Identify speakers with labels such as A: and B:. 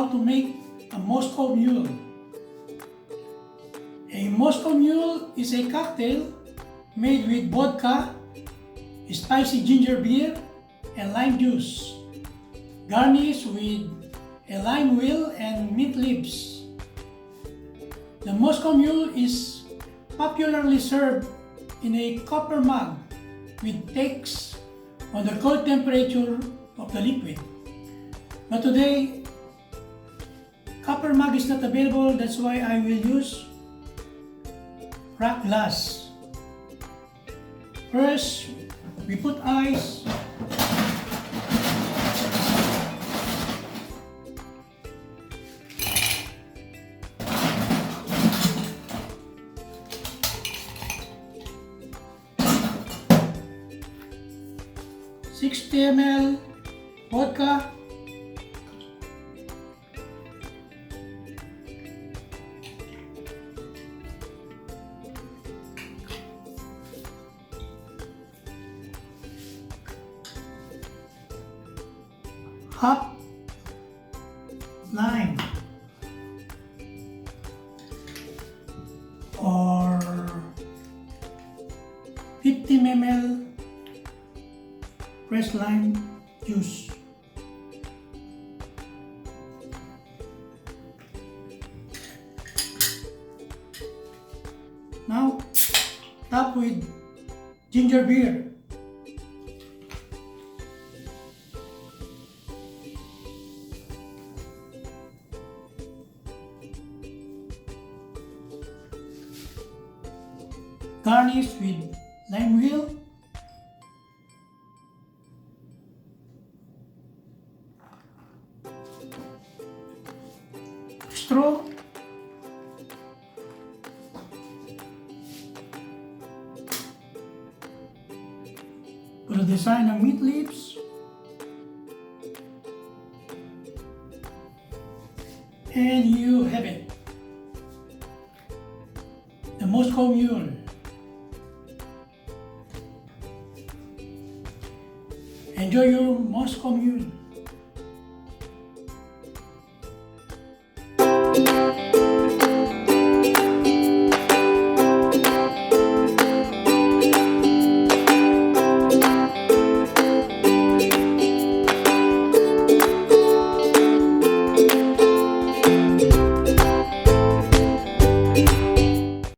A: how to make a Moscow Mule. A Moscow Mule is a cocktail made with vodka, spicy ginger beer, and lime juice, garnished with a lime wheel and mint leaves. The Moscow Mule is popularly served in a copper mug with text on the cold temperature of the liquid. But today, copper mug is not available, that's why I will use cracked glass. First, we put ice. $60 ml vodka, half lime or 50 ml fresh lime juice. Now top with ginger beer. Garnish with lime wheel. Straw. Put a design of mint leaves. And you have it. The Moscow Mule. Enjoy your Moscow Mule.